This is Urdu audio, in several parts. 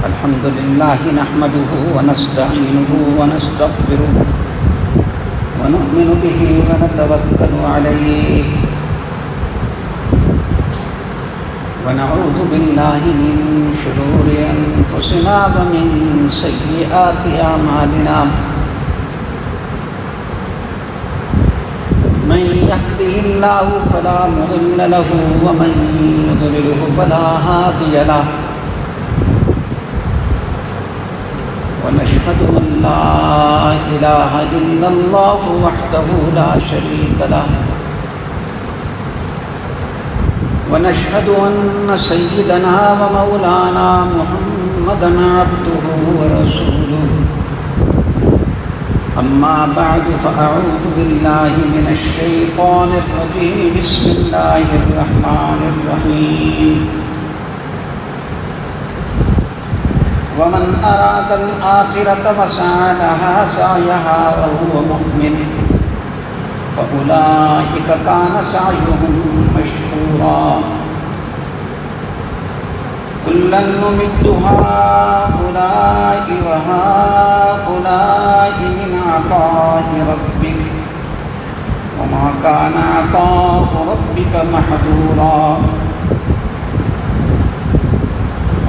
الحمد لله نحمده ونستعينه ونستغفره ونؤمن به ونتوكل عليه ونعوذ بالله من شرور أنفسنا ومن سيئات أعمالنا من يهده الله فلا مضل له ومن يضلله فلا هادي له ونشهد أن لا إله إلا الله وحده لا شريك له ونشهد أن سيدنا ومولانا محمدا عبده ورسوله أما بعد فأعوذ بالله من الشيطان الرجيم بسم الله الرحمن الرحيم ومن أراد الآخرة وسعى لها سعيها وهو مؤمن فأولئك كان سعيهم مشكورا كلا نمد هؤلاء وهؤلاء من عطاء ربك وما كان عطاء ربك محظورا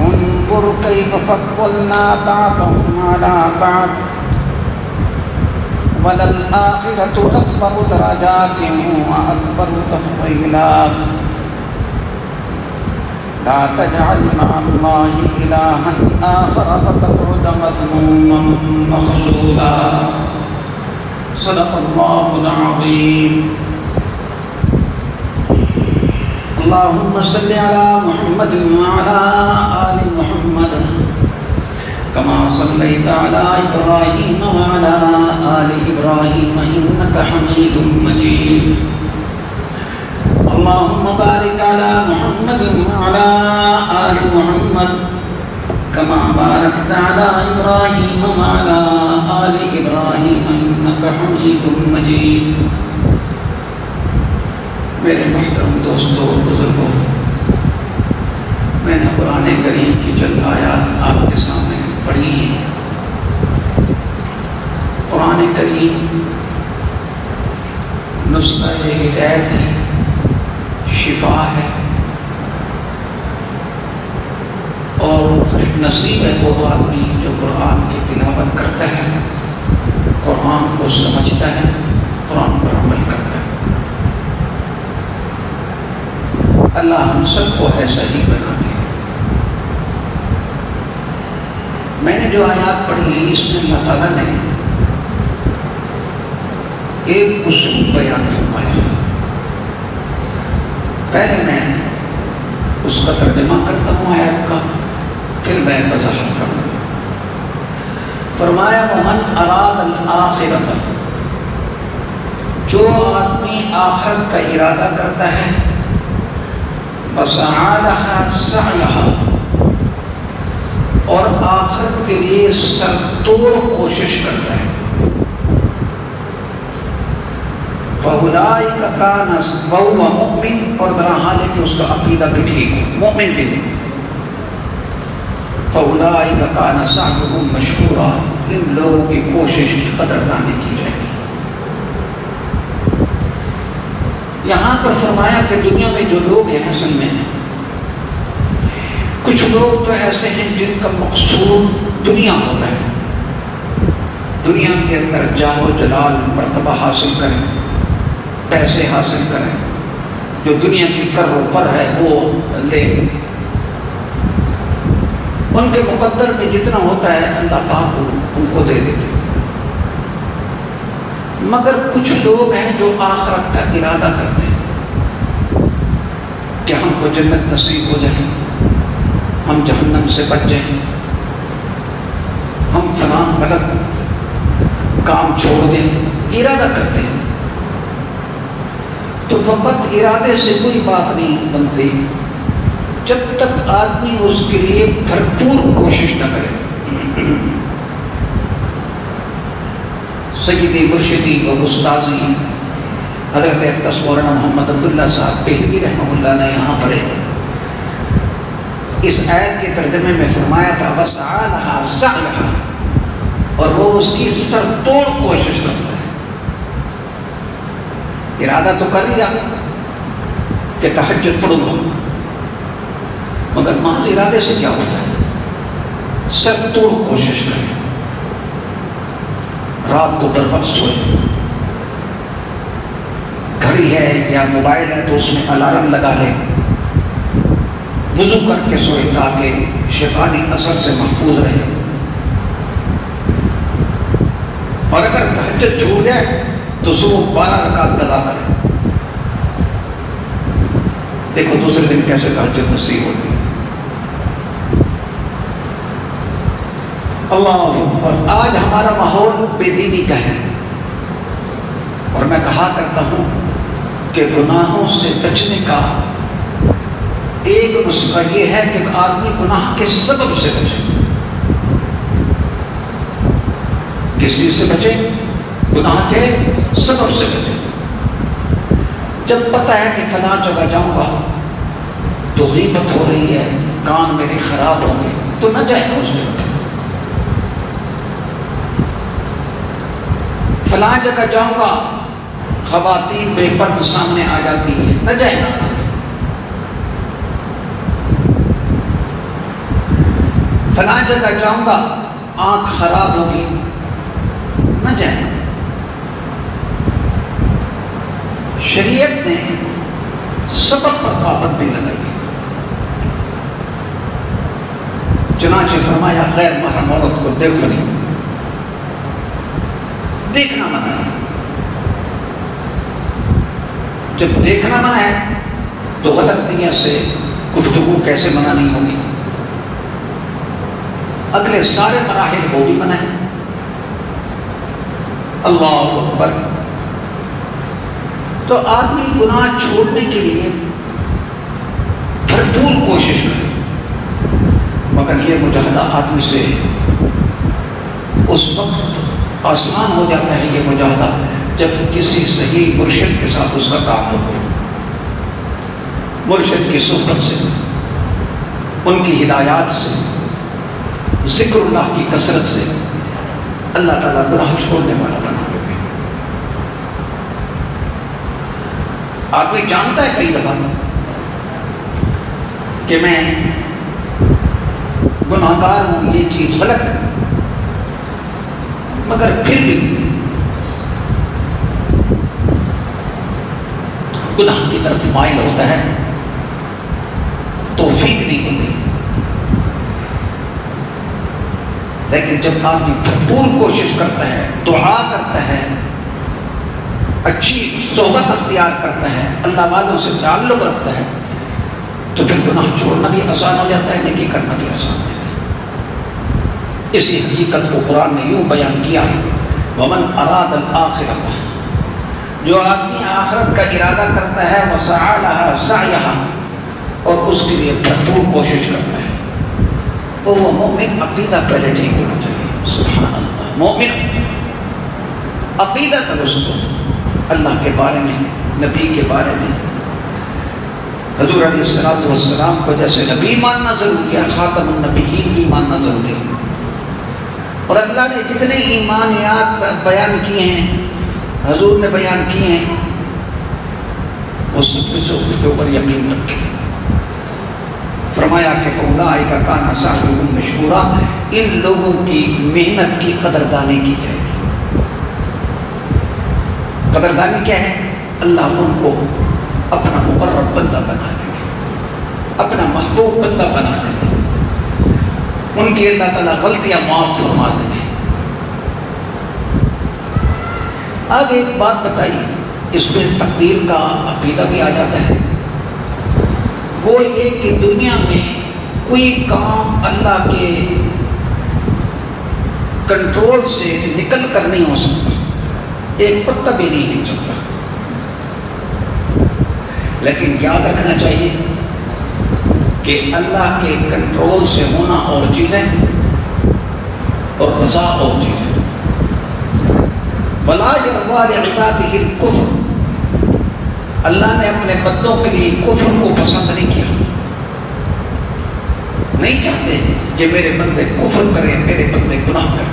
انظر كيف فضلنا بعضهم على بعض وللآخرة أكبر درجات وأكبر تفضيلا لا تجعل مع الله إلها آخر فتقعد مذموما مخذولا صدق الله العظيم اللهم صل على محمد وعلى آل محمد كما صليت على إبراهيم وعلى آل إبراهيم إنك حميد مجيد اللهم بارك على محمد وعلى آل محمد كما باركت على إبراهيم وعلى آل إبراهيم إنك حميد مجيد میرے محترم دوستوں اور بزرگوں، میں نے قرآن کریم کی چند آیات آپ کے سامنے پڑھی ہیں۔ قرآن کریم نسخہ ہدایت ہے، شفا ہے، اور خوش نصیب ہے وہ آدمی جو قرآن کی تلاوت کرتا ہے، قرآن کو سمجھتا ہے، قرآن پر عمل کرتا ہے۔ اللہ ہم سب کو ایسا ہی بنا دے۔ میں نے جو آیات پڑھی ہے اس میں اللہ تعالیٰ نے ایک اصول بیان فرمایا۔ پہلے میں اس کا ترجمہ کرتا ہوں آیات کا، پھر میں وضاحت کروں گا۔ فرمایا ومن اراد الآخرۃ، جو آدمی آخرت کا ارادہ کرتا ہے، وسعی لہا سعیہا، اور آخرت کے لیے سر توڑ کوشش کرتا ہے، فَأُولَٰئِكَ كَانَ وَهُوَ مُؤْمِنٌ، اور بہرحال ہے کہ اس کا عقیدہ بھی ٹھیک ہو، مومن بھی ہو، فَأُولَٰئِكَ كَانَ سَعْيُهُم مَّشْكُورًا، ان لوگوں کی کوشش کی قدردانی کی جائے گی۔ یہاں پر فرمایا کہ دنیا میں جو لوگ ہیں اصل میں کچھ لوگ تو ایسے ہیں جن کا مقصود دنیا ہوتا ہے، دنیا کے اندر جاہ و جلال، مرتبہ حاصل کریں، پیسے حاصل کریں، جو دنیا کی کر و فر ہے وہ لے۔ ان کے مقدر میں جتنا ہوتا ہے اللہ پاک ان کو دے دیتے۔ مگر کچھ لوگ ہیں جو آخرت کا ارادہ کرتے ہیں کہ ہم کو جنت نصیب ہو جائے، ہم جہنم سے بچ جائیں، ہم فلاں غلط کام چھوڑ دیں، ارادہ کرتے ہیں۔ تو فقط ارادے سے کوئی بات نہیں بنتی جب تک آدمی اس کے لیے بھرپور کوشش نہ کرے۔ سیدی مرشدی و استاذی حضرت اقدس مولانا محمد عبداللہ صاحب پہلوی رحمہ اللہ نے یہاں پر اس آیت کے ترجمے میں فرمایا تھا وسعی لہا سعیہا، اور وہ اس کی سر توڑ کوشش کرتا ہے۔ ارادہ تو کر لیا کہ تہجد پڑھوں گا، مگر محض ارادے سے کیا ہوتا ہے؟ سر توڑ کوشش کریں، رات کو بر وقت سوئے، گھڑی ہے یا موبائل ہے تو اس میں الارم لگا لے، وضو کر کے سوئے تاکہ شیطانی اثر سے محفوظ رہے، اور اگر تہجد چھوٹ جائے تو صبح 12 رکعت قضا کرے۔ دیکھو دوسرے دن کیسے تہجد نصیب ہوتی ہے۔ اللہ اکبر۔ آج ہمارا ماحول بے دینی کا ہے، اور میں کہا کرتا ہوں کہ گناہوں سے بچنے کا ایک نسخہ یہ ہے کہ آدمی گناہ کے سبب سے بچے۔ کس چیز سے بچے؟ گناہ کے سبب سے بچے۔ جب پتہ ہے کہ فلاں جگہ جاؤں گا تو غیبت ہو رہی ہے، کان میرے خراب ہوں گے، تو نہ جائے گا اس جگہ۔ فلاں جگہ جاؤں گا، خواتین بے پردہ سامنے آ جاتی ہیں، نہ جائے گا۔ فلاں جگہ جاؤں گا، آنکھ خراب ہوگی، نہ جائے گا۔ شریعت نے سبب پر پابندی لگائی ہے، چنانچہ فرمایا غیر محرم عورت کو دیکھو نہیں، دیکھنا منع ہے۔ جب دیکھنا منع ہے تو غلط نیت سے گفتگو کیسے منع نہیں ہوگی؟ اگلے سارے مراحل وہ بھی منع ہے۔ اللہ اکبر۔ تو آدمی گناہ چھوڑنے کے لیے بھرپور کوشش کرے، مگر یہ مجاہدہ آدمی سے اس وقت آسان ہو جاتا ہے، یہ مجاہدہ جب کسی صحیح مرشد کے ساتھ اس کا تعلق ہو، مرشد کی صحبت سے، ان کی ہدایات سے، ذکر اللہ کی کثرت سے اللہ تعالیٰ گناہ چھوڑنے والا بنا دیتے ہیں۔ آدمی جانتا ہے کئی دفعہ کہ میں گناہگار ہوں، یہ چیز غلط ہے، مگر پھر بھی گناہ کی طرف مائل ہوتا ہے، توفیق نہیں ہوتی۔ لیکن جب آدمی بھرپور کوشش کرتا ہے، دعا کرتا ہے، اچھی صحبت اختیار کرتا ہے، اللہ والوں سے تعلق رکھتا ہے، تو پھر گناہ چھوڑنا بھی آسان ہو جاتا ہے، نیکی کرنا بھی آسان ہو جاتا ہے۔ اسی حقیقت کو قرآن نے یوں بیان کیا، وَمَنْ أَرَادَ الْآخِرَةَ، جو آدمی آخرت کا ارادہ کرتا ہے، وَسَعَى لَهَا سَعْيَهَا، اور اس کے لیے بھرپور کوشش کرتا ہے، وہ مومن عقیدہ پہلے ٹھیک ہونا چاہیے۔ سبحان اللہ۔ مومن عقیدہ تک اس کو اللہ کے بارے میں، نبی کے بارے میں، حضور علیہ السلام کو جیسے نبی ماننا ضروری ہے، خاتم النبیین بھی ماننا ضروری ہے۔ اور اللہ نے جتنے ایمانیات بیان کیے ہیں، حضور نے بیان کیے ہیں، وہ سب کے اوپر یقین رکھیں۔ فرمایا کہ فَأُولَٰئِكَ كَانَ سَعْيُهُمْ مَشْكُورًا، ان لوگوں کی محنت کی قدردانی کی جائے گی۔ قدردانی کیا ہے؟ اللہ ان کو اپنا مقرب بندہ بنا دے گا، اپنا محبوب بندہ بنا دے گا، ان کی اللہ تعالیٰ غلطیاں معاف فرما دیں گے۔ آگے ایک بات بتائی، اس میں تقدیر کا عقیدہ بھی آ جاتا ہے، وہ یہ کہ دنیا میں کوئی کام اللہ کے کنٹرول سے نکل کر نہیں ہو سکتا، ایک پتہ بھی نہیں ہل سکتا۔ لیکن یاد رکھنا چاہیے کہ اللہ کے کنٹرول سے ہونا اور چیزیں اور رضا اور چیزیں۔ وَلَا يَرْضَىٰ لِعِبَادِهِ الْكُفْرَ، اللہ نے اپنے بندوں کے لیے کفر کو پسند نہیں کیا۔ نہیں چاہتے کہ میرے بندے کفر کریں، میرے بندے گناہ کریں،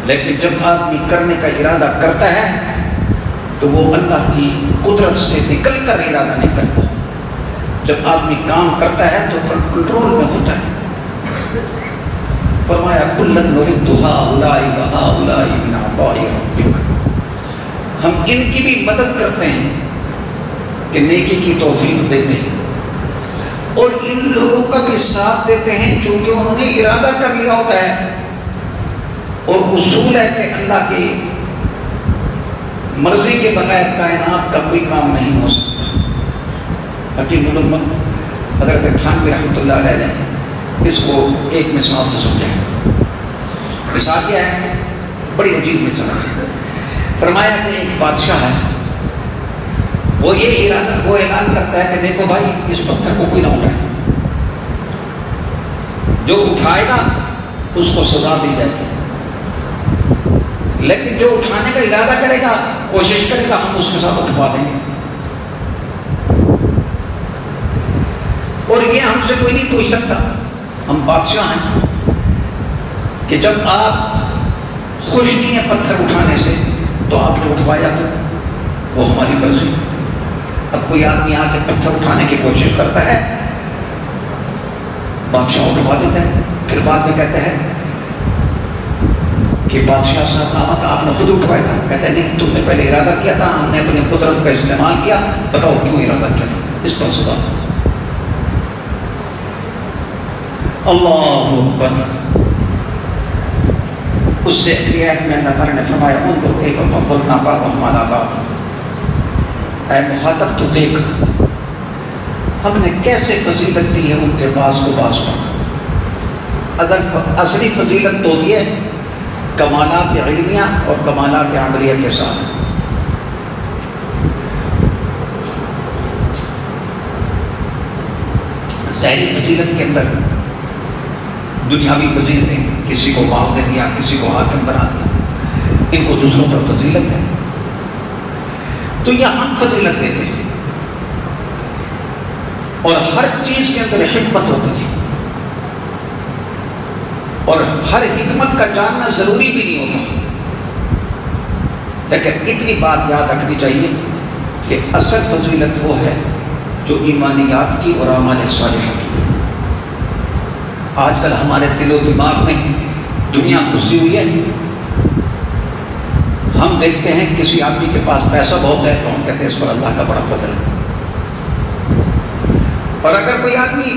لیکن جب آدمی کرنے کا ارادہ کرتا ہے تو وہ اللہ کی قدرت سے نکل کر ارادہ نہیں کرتا. جب آدمی کام کرتا ہے تو کنٹرول میں ہوتا ہے. فرمایا کلن نرد ہؤلاء وہؤلاء من عطاء ربک، ہم ان کی بھی مدد کرتے ہیں کہ نیکی کی توفیق دیتے ہیں، اور ان لوگوں کا بھی ساتھ دیتے ہیں چونکہ انہوں نے ارادہ کر لیا ہوتا ہے. اور اصول ہے کہ اللہ کی مرضی کے بغیر کائنات کا کوئی کام نہیں ہو سکتا. حکیم الامت حضرت تھانوی رحمۃ اللہ علیہ نے اس کو ایک مثال سے سمجھایا. مثال کیا ہے؟ بڑی عجیب مثال ہے. فرمایا کہ ایک بادشاہ ہے، وہ یہ اعلان کرتا ہے کہ دیکھو بھائی اس پتھر کو کوئی نہ اٹھائے، جو اٹھائے گا اس کو سزا دی جائے گی، لیکن جو اٹھانے کا ارادہ کرے گا، کوشش کرے گا، ہم اس کے ساتھ اٹھوا دیں گے. اور یہ ہم سے کوئی نہیں پوچھ سکتا، ہم بادشاہ ہیں کہ جب آپ خوش نہیں ہیں پتھر اٹھانے سے تو آپ نے اٹھوایا کیوں؟ وہ ہماری مرضی. اب کوئی آدمی آ کے پتھر اٹھانے کی کوشش کرتا ہے، بادشاہ اٹھوا دیتا ہے، پھر بعد میں کہتا ہے کہ بادشاہ صاحب آمد آپ نے خود اٹھوایا تھا. کہتے ہیں نہیں، تم نے پہلے ارادہ کیا تھا، ہم نے اپنی قدرت کا استعمال کیا، بتاؤ کیوں ارادہ کیا تھا، اس پر سزا. اللہ اکبر. اس سے اگلی آیت میں اللہ تعالیٰ نے فرمایا انظر کیف فضلنا بعضهم علی بعض، اے مخاطب تو دیکھ ہم نے کیسے فضیلت دی ہے ان کے بعض کو بعض پر. اگر اصلی فضیلت تو دی ہے کمالات علمیہ اور کمالات عملیہ کے ساتھ. ظاہری فضیلت کے اندر دنیاوی فضیلتیں، کسی کو باغ دے دیا، کسی کو حاکم بنا دیا، ان کو دوسروں پر فضیلت ہے. تو یہ ہم فضیلت دیتے ہیں، اور ہر چیز کے اندر حکمت ہوتی ہے، اور ہر حکمت کا جاننا ضروری بھی نہیں ہوتا. لیکن اتنی بات یاد رکھنی چاہیے کہ اصل فضیلت وہ ہے جو ایمانیات کی اور اعمال صالحہ کی. آج کل ہمارے دل و دماغ میں دنیا گھسی ہوئی ہے. ہم دیکھتے ہیں کسی آدمی کے پاس پیسہ بہت ہے تو ہم کہتے ہیں اس پر اللہ کا بڑا فضل ہے. اور اگر کوئی آدمی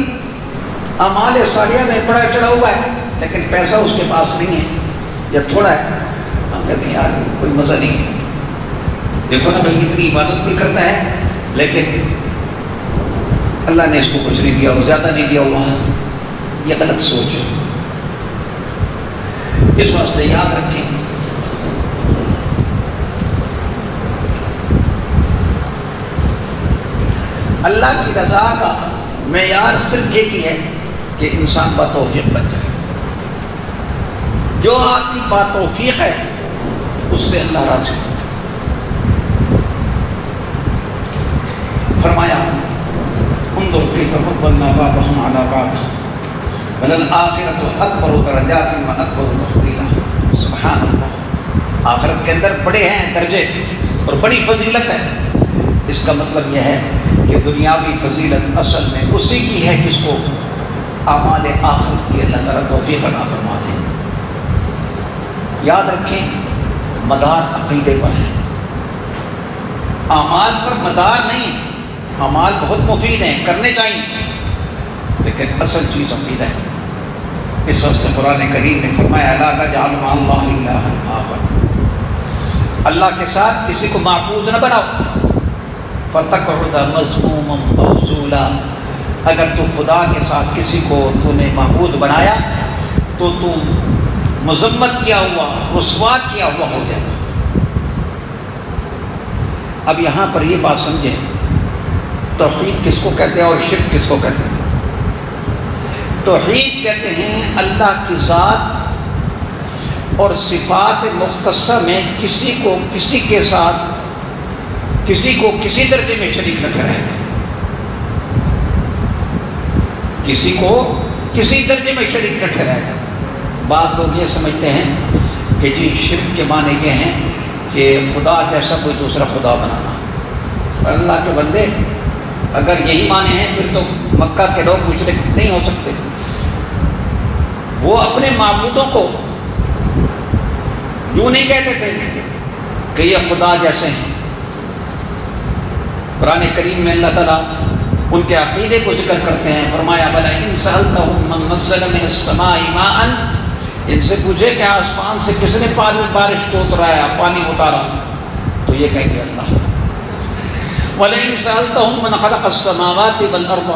اعمال صالحہ میں بڑا چڑھا ہوا ہے لیکن پیسہ اس کے پاس نہیں ہے یا تھوڑا ہے، ہم کہتے ہیں یار کوئی مزہ نہیں ہے. دیکھو نا بھائی اتنی عبادت بھی کرتا ہے لیکن اللہ نے اس کو کچھ نہیں دیا اور زیادہ نہیں دیا ہوا. یہ غلط سوچ ہے. اس واسطے یاد رکھیں اللہ کی رضا کا معیار صرف ایک ہی ہے کہ انسان باتوفیق بن جائے. جو آدمی باتوفیق ہے اس سے اللہ راضی ہے. فرمایا انظر کیف فضلنا بعضهم علی بعض وللآخرۃ اکبر درجات واکبر تفضیلا. سبحان اللہ. آخرت کے اندر بڑے ہیں درجے اور بڑی فضیلت ہے. اس کا مطلب یہ ہے کہ دنیاوی فضیلت اصل میں اسی کی ہے جس کو اعمال آخرت کی اللہ تعالیٰ توفیق عطا فرماتے ہیں. یاد رکھیں مدار عقیدے پر ہے، اعمال پر مدار نہیں. اعمال بہت مفید ہیں، کرنے چاہیے، لیکن اصل چیز عقیدہ ہے. اس وقت سے قرآن کریم نے فرمایا لا تجعل مع اللہ الہا آخر، اللہ کے ساتھ کسی کو معبود نہ بناؤ. فتقعد مذموما مخذولا، اگر تو خدا کے ساتھ کسی کو تو نے معبود بنایا تو تم مذمت کیا ہوا، رسوا کیا ہوا ہو جائے گا. اب یہاں پر یہ بات سمجھیں توحید کس کو کہتے ہیں اور شرک کس کو کہتے ہیں. توحید کہتے ہیں اللہ کی ذات اور صفات مختصہ میں کسی کو کسی کے ساتھ کسی کو کسی درجے میں شریک نہ ٹھہرائے. کسی کو کسی درجے میں شریک نہ ٹھہرایا جائے۔ بعض لوگ یہ سمجھتے ہیں کہ جی شرک کے معنی یہ ہیں کہ خدا جیسا کوئی دوسرا خدا بنانا۔ اور اللہ کے بندے اگر یہی معنی ہیں پھر تو مکہ کے لوگ مشرک نہیں ہو سکتے۔ وہ اپنے معبودوں کو یوں نہیں کہتے تھے کہ یہ خدا جیسے ہیں۔ قرآن کریم میں اللہ تعالیٰ ان کے عقیدے کو ذکر کرتے ہیں، فرمایا بَلَئِن سَأَلْتَهُم مَّن نَّزَّلَ مِنَ السَّمَاءِ مَاءً، ان سے پوچھے کہ آسمان سے کس نے بارش کو اترایا، پانی اتارا، تو یہ کہیں گے اللہ۔ وَلَئِن سَأَلْتَهُم مَّنْ خَلَقَ السَّمَاوَاتِ وَالْأَرْضَ،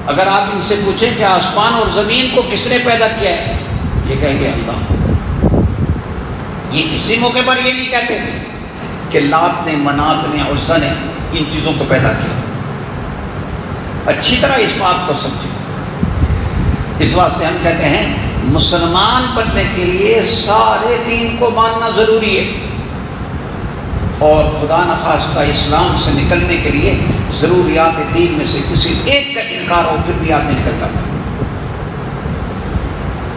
اگر آپ ان سے پوچھیں کہ آسمان اور زمین کو کس نے پیدا کیا ہے، یہ کہیں گے اللہ۔ یہ کسی موقع پر یہ نہیں کہتے کہ لات نے، منات نے، عزا نے ان چیزوں کو پیدا کیا۔ اچھی طرح اس بات کو سمجھیں۔ اس واسطے ہم کہتے ہیں مسلمان بننے کے لیے سارے دین کو ماننا ضروری ہے، اور خدا نخواستہ اسلام سے نکلنے کے لیے ضروریات دین میں سے کسی ایک کا انکار ہو پھر بھی آدمی نکلتا ہے۔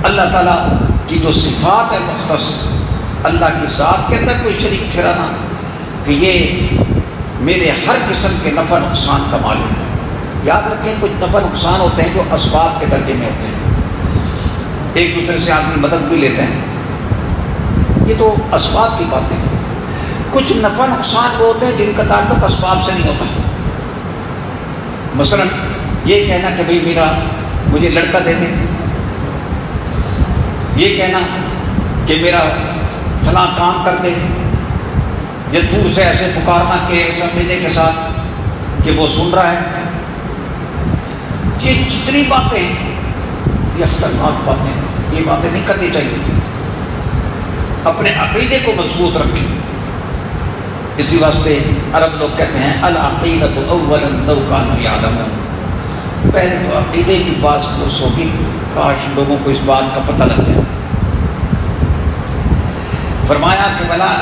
اللہ تعالیٰ کی جو صفات ہے مختص، اللہ کی ذات کے اندر کوئی شریک ٹھہرانا کہ یہ میرے ہر قسم کے نفع نقصان کا مالک ہے۔ یاد رکھیں کچھ نفع نقصان ہوتے ہیں جو اسباب کے درجے میں ہوتے ہیں، ایک دوسرے سے آدمی مدد بھی لیتے ہیں، یہ تو اسباب کی باتیں ہیں۔ کچھ نفع نقصان وہ ہوتے ہیں جن کا تعلق اسباب سے نہیں ہوتا۔ مثلا یہ کہنا کہ بھئی مجھے لڑکا دے دیں، یہ کہنا کہ میرا فلاں کام کر دے، یا دور سے ایسے پکارنا کہ سمجھنے کے ساتھ کہ وہ سن رہا ہے، یہ جتنی باتیں ہیں یہ خطرناک باتیں ہیں، یہ باتیں نہیں کرنی چاہیے۔ اپنے عقیدے کو مضبوط رکھیں۔ اسی واسطے عرب لوگ کہتے ہیں العقیدۃ اولا لو کانوا یعلمون، پہلے تو عقیدے کی بات درست ہوگی، کاش لوگوں کو اس بات کا پتہ لگ جائے۔ فرمایا کہ بلا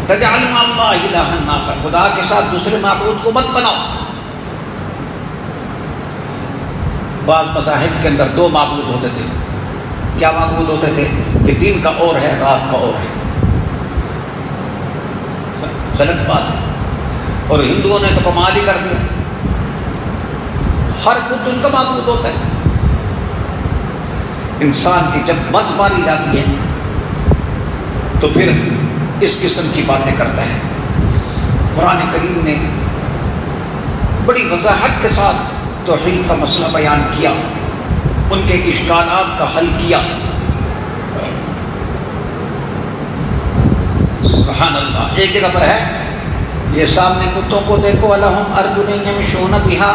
تجعل مع اللہ الہا آخر، خدا کے ساتھ دوسرے معبود کو مت بناؤ۔ بعض مذاہب کے اندر دو معبود ہوتے تھے۔ کیا معبود ہوتے تھے؟ کہ دن کا اور ہے، رات کا اور ہے۔ غلط بات ہے، اور ہندوؤں نے تو کمال ہی کر دیا، ہر بت ان کا معبود ہوتا ہے۔ انسان کی جب مت ماری جاتی ہے تو پھر اس قسم کی باتیں کرتا ہے۔ قرآن کریم نے بڑی وضاحت کے ساتھ توحید کا مسئلہ بیان کیا، ان کے اشکالات کا حل کیا۔ سبحان اللہ۔ ایک جگہ پر ہے، یہ سامنے کتوں کو دیکھو، الہم ارجل یمشون بہا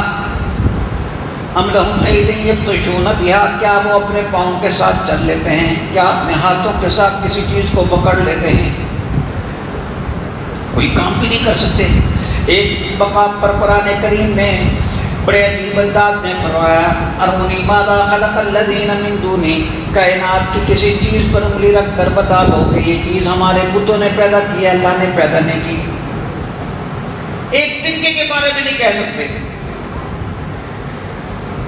ام لہم ایدی یبطشون بہا، کیا وہ اپنے پاؤں کے ساتھ چل لیتے ہیں، کیا اپنے ہاتھوں کے ساتھ کسی چیز کو پکڑ لیتے ہیں؟ کوئی کام بھی نہیں کر سکتے۔ ایک مقام پر قرآن کریم میں بڑے عجیب انداز نے فرمایا ارونی ماذا خلق الذین من دونی، کائنات کی کسی چیز پر انگلی رکھ کر بتا دو کہ یہ چیز ہمارے بتوں نے پیدا کی ہے، اللہ نے پیدا نہیں کی۔ ایک تنکے کے بارے میں نہیں کہہ سکتے۔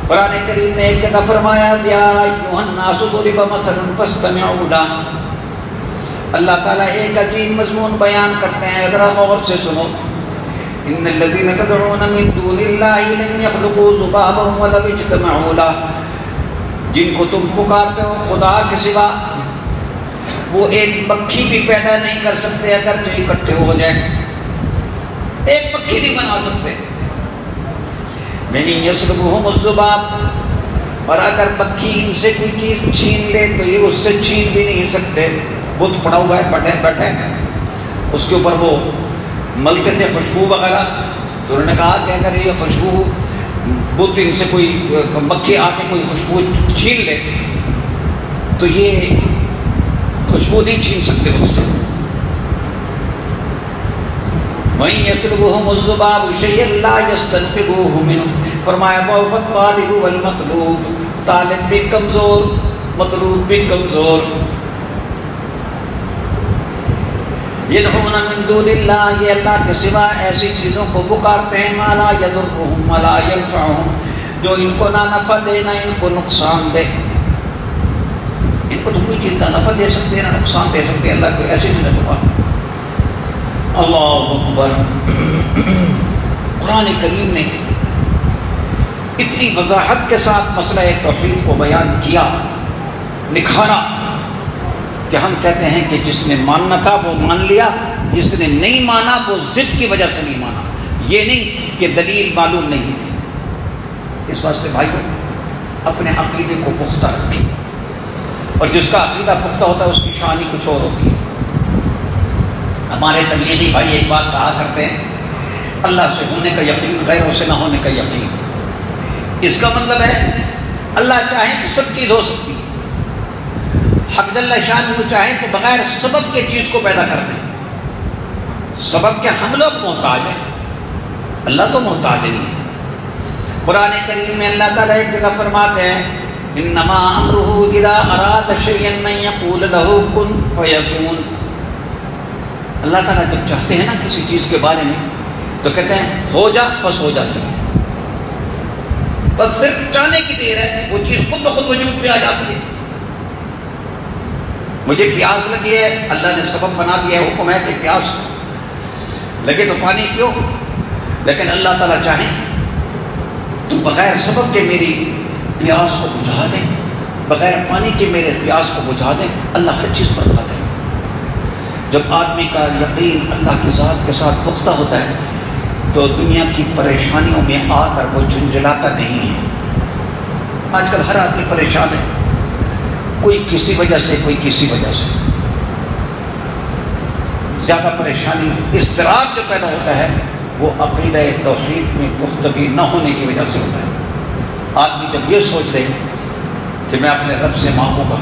قرآن کریم نے ایک جگہ فرمایا یا ایھا الناس ضرب مثل فاستمعوا لہ، اللہ تعالیٰ ایک عجیب مضمون بیان کرتے ہیں، ذرا غور سے سنو۔ ان الذین تدعون من دون اللہ لن یخلقوا ذبابا ولو اجتمعوا لہ، جن کو تم پکارتے ہو خدا کے سوا وہ ایک مکھی بھی پیدا نہیں کر سکتے اگر جو اکٹھے ہو جائیں، ایک مکھی نہیں بنا سکتے۔ نہیں یسلبہم الذباب، اور اگر مکھی ان سے کوئی چیز چھین لے تو یہ اس سے چھین بھی نہیں سکتے۔ بت پڑا ہوا ہے، بیٹھے اس کے اوپر وہ ملتے تھے خوشبو وغیرہ، تو انہوں نے کہا کہ اگر یہ خوشبو بت ان سے کوئی مکھی آ کے کوئی خوشبو چھین لے تو یہ خوشبو نہیں چھین سکتے اس سے۔ وَإِن يَسْلُبْهُمُ الذُّبَابُ شَيْئًا لَّا يَسْتَنقِذُوهُ مِنْهُ، فرمایا ضعف الطالب والمطلوب، طالب بھی کمزور، مطلوب بھی کمزور۔ یدعون من دون اللہ، یہ اللہ کے سوا ایسی چیزوں کو پکارتے ہیں ما لا یضرهم ولا ینفعهم، جو ان کو نہ نفع دے نہ ان کو نقصان دے. ان کو تو کوئی چیز نہ نفع دے سکتے ہیں نہ نقصان دے سکتے ہیں. اللہ کوئی ایسی چیز ہے تو اللہ اکبر. قرآن کریم نے اتنی وضاحت کے ساتھ مسئلہ توحید کو بیان کیا، نکھارا، کہ ہم کہتے ہیں کہ جس نے ماننا تھا وہ مان لیا، جس نے نہیں مانا وہ ضد کی وجہ سے نہیں مانا. یہ نہیں کہ دلیل معلوم نہیں تھی. اس واسطے بھائیو اپنے عقیدے کو پختہ رکھیں، اور جس کا عقیدہ پختہ ہوتا ہے اس کی شان ہی کچھ اور ہوتی ہے. ہمارے تبلیغی بھائی ایک بات کہا کرتے ہیں، اللہ سے ہونے کا یقین غیروں سے نہ ہونے کا یقین. اس کا مطلب ہے اللہ چاہے تو سب چیز ہو سکتی ہے. حق جل شان کو چاہے تو بغیر سبب کے چیز کو پیدا کر دیں. سبب کے ہم لوگ محتاج ہیں، اللہ تو محتاج نہیں ہے. قرآن کریم میں اللہ تعالیٰ ایک جگہ فرماتے ہیں انما امرہ اذا اراد شیئا ان یقول له کن فیکون. اللہ تعالیٰ جب چاہتے ہیں نا کسی چیز کے بارے میں تو کہتے ہیں ہو جا، بس ہو جاتی ہے. بس صرف چاہنے کی دیر ہے، وہ چیز خود بخود وجود میں آ جاتی ہے. مجھے پیاس لگی ہے، اللہ نے سبب بنا دیا ہے، حکم ہے کہ پیاس لگے تو پانی پیو. لیکن اللہ تعالیٰ چاہیں تو بغیر سبب کے میری پیاس کو بجھا دیں، بغیر پانی کے میرے پیاس کو بجھا دیں. اللہ ہر چیز پر قادر ہے. جب آدمی کا یقین اللہ کی ذات کے ساتھ پختہ ہوتا ہے تو دنیا کی پریشانیوں میں آ کر وہ جھنجھلاتا نہیں ہے. آج کل ہر آدمی پریشان ہے، کوئی کسی وجہ سے، کوئی کسی وجہ سے. زیادہ پریشانی، اضطراب جو پیدا ہوتا ہے وہ عقیدہ توحید میں گفتگی نہ ہونے کی وجہ سے ہوتا ہے. آدمی جب یہ سوچ لے کہ میں اپنے رب سے مانگوں گا،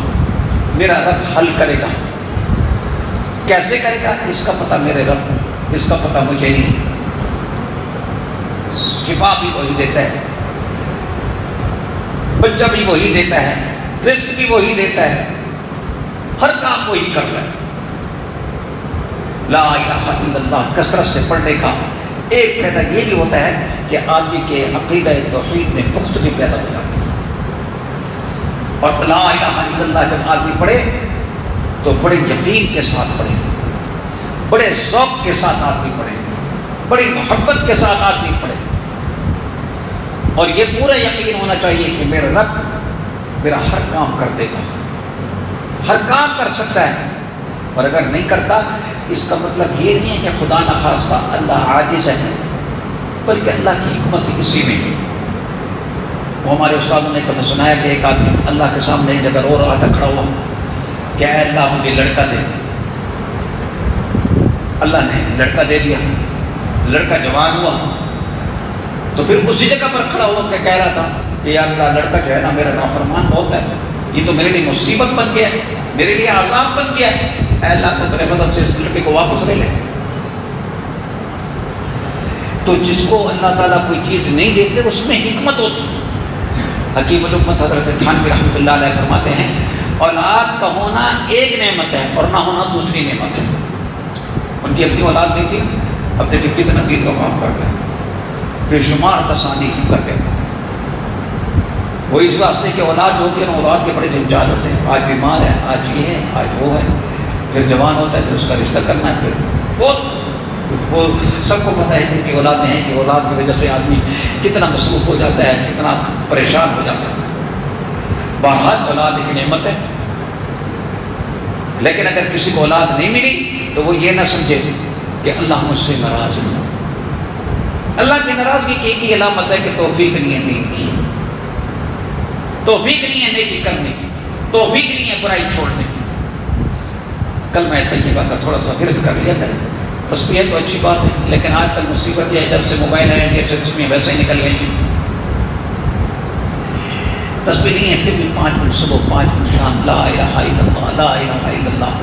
میرا رب حل کرے گا، کیسے کرے گا اس کا پتہ میرے رب کو، اس کا پتہ مجھے نہیں. شفا بھی وہی دیتا ہے، بچہ بھی وہی دیتا ہے، رزق بھی وہی دیتا ہے، ہر کام وہی کرتا ہے. لا الہ الا اللہ کثرت سے پڑھنے کا ایک فائدہ یہ بھی ہوتا ہے کہ آدمی کے عقیدہ توحید میں پختگی پیدا ہو جاتی ہے. اور لا الہ الا اللہ جب آدمی پڑھے تو بڑے یقین کے ساتھ پڑھے، بڑے ذوق کے ساتھ آدمی پڑھے، بڑی محبت کے ساتھ آدمی پڑھے. اور یہ پورا یقین ہونا چاہیے کہ میرا رب میرا ہر کام کر دے گا، ہر کام کر سکتا ہے. اور اگر نہیں کرتا اس کا مطلب یہ نہیں ہے کہ خدا نخواستہ اللہ عاجز ہے، بلکہ اللہ کی حکمت اسی میں ہے. وہ ہمارے استادوں نے کبھی سنایا کہ ایک آدمی اللہ کے سامنے ایک جگہ رو رہا تھا کھڑا ہوا کہ اے اللہ مجھے لڑکا دے. اللہ نے لڑکا دے دیا، لڑکا جوان ہوا. تو پھر اسی جگہ پر کھڑا ہوا کہ کہہ رہا تھا کہ یا اللہ لڑکا جو ہے نا میرا نافرمان بہت ہے، یہ تو میرے لیے مصیبت بن گیا ہے، میرے لیے عذاب بن گیا ہے. اے اللہ تو میرے مدد سے اس لڑکے کو واپس لے لے. تو جس کو اللہ تعالیٰ کوئی چیز نہیں دیتے اس میں حکمت ہوتی ہے. حکیم الحکمت حضرت تھانوی رحمۃ اللہ علیہ فرماتے ہیں اولاد کا ہونا ایک نعمت ہے اور نہ ہونا دوسری نعمت ہے. ان کی اپنی اولاد نہیں تھی، اب دیکھیں کتنا دین کا کام کر گئے، بے شمار تصانیف کر گئے. وہ اس واسطے کہ اولاد جو ہوتی ہے نا، اولاد کے بڑے جنجال ہوتے ہیں. آج بیمار ہے، آج یہ ہے، آج وہ ہے، پھر جوان ہوتا ہے، پھر اس کا رشتہ کرنا ہے، پھر وہ سب کو پتہ ہے جن کی اولادیں ہیں کہ اولاد کی وجہ سے آدمی کتنا مصروف ہو جاتا ہے، کتنا پریشان ہو جاتا ہے. بہرحال اولاد ایک نعمت ہے، لیکن اگر کسی کو اولاد نہیں ملی تو وہ یہ نہ سمجھے کہ اللہ مجھ سے ناراض ہے. اللہ کی ناراضگی کی ایک ہی علامت ہے کہ توفیق نہیں ہے دین کی، توفیق نہیں ہے نیکی کرنے کی، توفیق نہیں ہے برائی چھوڑنے کی. کلمہ طیبہ کا تھوڑا سا ورد کر لیا کریں. تسبیح تو اچھی بات ہے، لیکن آج کل مصیبت یہ ادھر سے موبائل ہے، جیب سے تسبیح ویسے ہی نکل گئی. تسبیح نہیں ہے پھر بھی 5 منٹ صبح، 5 منٹ شام، لا الہ الا اللہ، لا الہ الا اللہ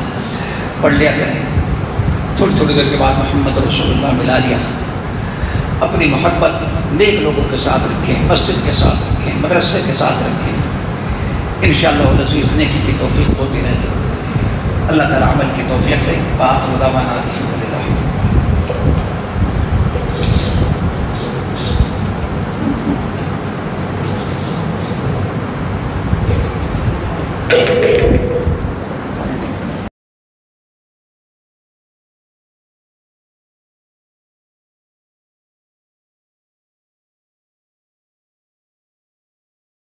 پڑھ لیا کریں. تھوڑی تھوڑی دیر کے بعد محمد رسول اللہ ملا لیا. اپنی محبت نیک لوگوں کے ساتھ رکھیں، مسجد کے ساتھ رکھیں، مدرسے کے ساتھ رکھیں. انشاءاللہ العزیز نیکی کی توفیق ہوتی رہے گی. اللہ تعالیٰ عمل کی توفیق دے. وآخر دعوانا الحمدللہ. ہیں.